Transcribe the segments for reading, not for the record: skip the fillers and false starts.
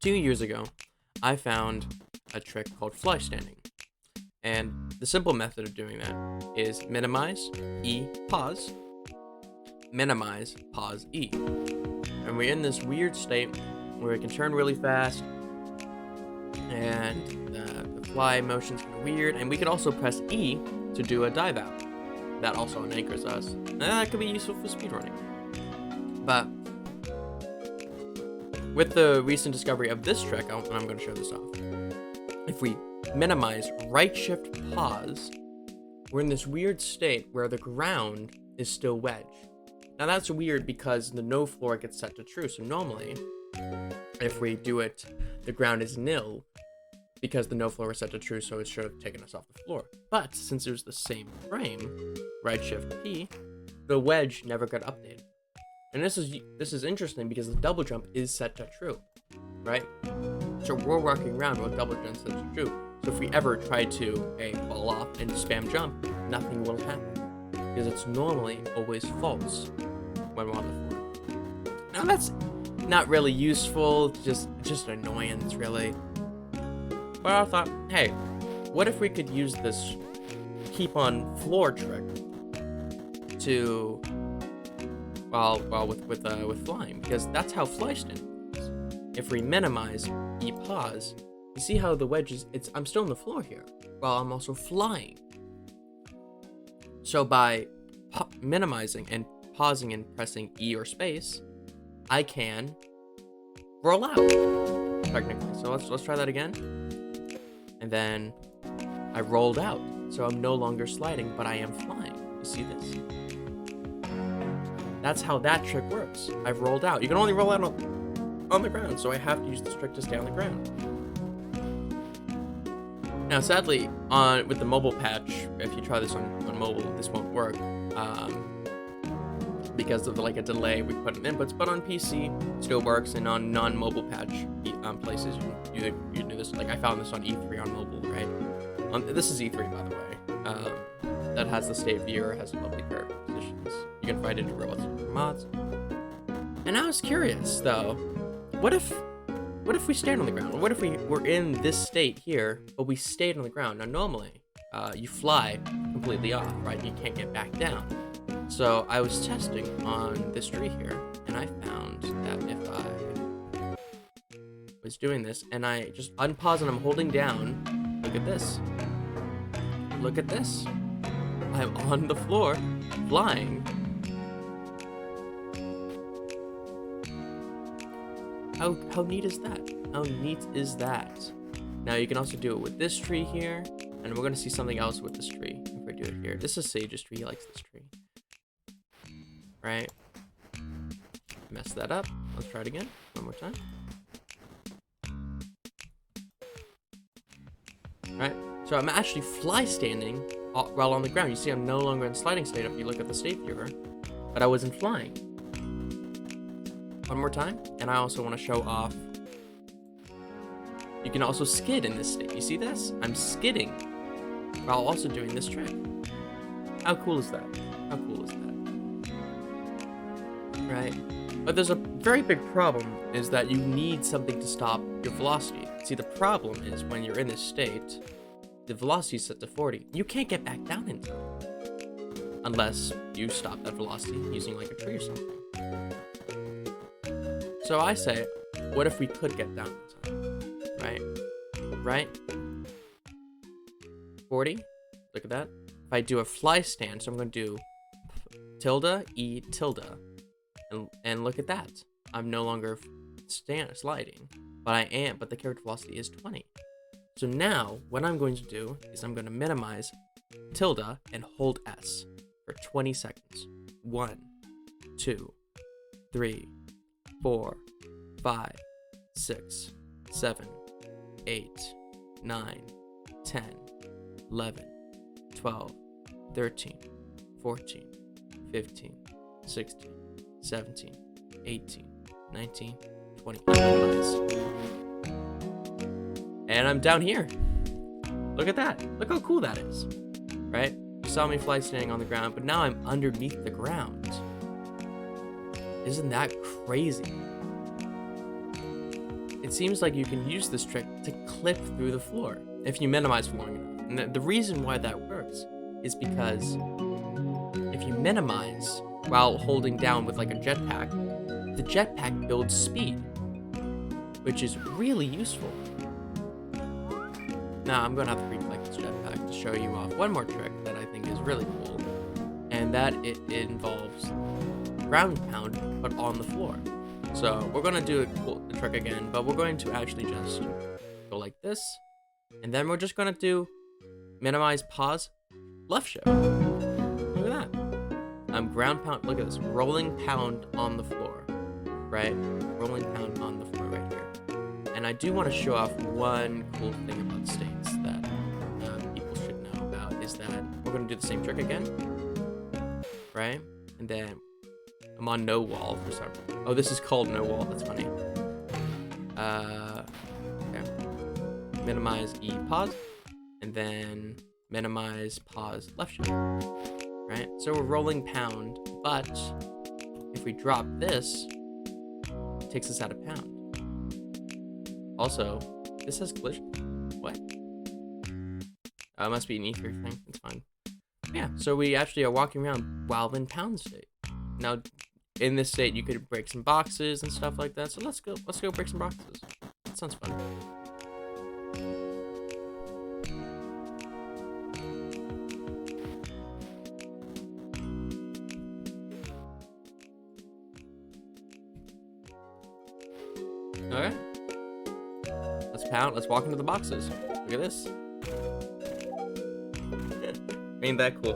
2 years ago, I found a trick called fly standing. And the simple method of doing that is minimize, E, pause, minimize, pause, E. And we're in this weird state where we can turn really fast, and the fly motion's kind of weird, and we could also press E to do a dive out. That also anchors us, and that could be useful for speedrunning. But with the recent discovery of this trick, and I'm going to show this off, if we minimize right shift pause, we're in this weird state where the ground is still wedge. Now that's weird because the no floor gets set to true, so normally if we do it, the ground is nil because the no floor is set to true, so it should have taken us off the floor. But since it was the same frame, right shift P, the wedge never got updated. And this is interesting because the double jump is set to true, right? So we're walking around with double jump set to true. So if we ever try to fall off and spam jump, nothing will happen because it's normally always false when we're on the floor. Now that's not really useful, just annoyance really. But I thought, hey, what if we could use this keep on floor trick to with flying, because that's how fly standing works. If we minimize E pause, you see how the wedge is, I'm still on the floor here while I'm also flying. So by minimizing and pausing and pressing E or space, I can roll out technically. So let's try that again. And then I rolled out, so I'm no longer sliding, but I am flying. You see this? That's how that trick works. I've rolled out. You can only roll out on the ground, so I have to use this trick to stay on the ground. Now, sadly, with the mobile patch, if you try this on mobile, this won't work because of a delay we put in inputs. But on PC, it still works, and on non-mobile patch places, you can do this. Like I found this on E3 on mobile, right? This is E3, by the way. That has the state viewer, has a lovely pair of positions. You can find it in robots and mods. And I was curious though, what if we stayed on the ground? Or what if we were in this state here, but we stayed on the ground? Now normally, you fly completely off, right? You can't get back down. So I was testing on this tree here, and I found that if I was doing this, and I just unpause and I'm holding down, look at this. Look at this. I'm on the floor, flying. How neat is that? How neat is that? Now you can also do it with this tree here, and we're gonna see something else with this tree if we do it here. This is Sage's tree. He likes this tree, right? Mess that up. Let's try it again one more time. Right. So I'm actually fly standing while on the ground. You see, I'm no longer in sliding state if you look at the state viewer, but I wasn't flying. One more time, and I also want to show off. You can also skid in this state. You see this? I'm skidding while also doing this trick. How cool is that? How cool is that? Right? But there's a very big problem, is that you need something to stop your velocity. See, the problem is when you're in this state, the velocity is set to 40. You can't get back down in time unless you stop that velocity using like a tree or something. So I say, what if we could get down in time? Right? 40. Look at that. If I do a fly stand, so I'm going to do tilde, E tilde. And look at that. I'm no longer sliding, but the character velocity is 20. So now what I'm going to do is I'm going to minimize tilde and hold S for 20 seconds. 1, 2, 3, 4, 5, 6, 7, 8, 9, 10, 11, 12, 13, 14, 15, 16, 17, 18, 19, 20. And I'm down here. Look at that. Look how cool that is. Right? You saw me fly standing on the ground, but now I'm underneath the ground. Isn't that crazy? it seems like you can use this trick to clip through the floor if you minimize for long enough. And the reason why that works is because if you minimize while holding down with like a jetpack, the jetpack builds speed, which is really useful. Now I'm gonna have to recollect this jetpack to show you off one more trick that I think is really cool, and that it involves ground pound but on the floor. So we're gonna do the trick again, but we're going to actually just go like this, and then we're just gonna do minimize, pause, left shift. Look at that. Ground pound. Look at this, rolling pound on the floor, right? Rolling pound on the floor right here. And I do want to show off one cool thing about states that people should know about is that we're gonna do the same trick again, right? And then I'm on no wall for some reason. Oh, this is called no wall. That's funny. Okay. Minimize E, pause, and then minimize, pause, left shift. Right? So we're rolling pound, but if we drop this, it takes us out of pound. Also, this has glitch. What? It must be an ether thing. It's fine. Yeah. So we actually are walking around while in pound state. Now, in this state, you could break some boxes and stuff like that. So let's go break some boxes. That sounds fun. Alright. Let's pound. Let's walk into the boxes. Look at this. Ain't that cool?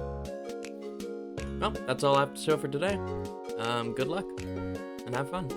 Well, that's all I have to show for today. Good luck and have fun.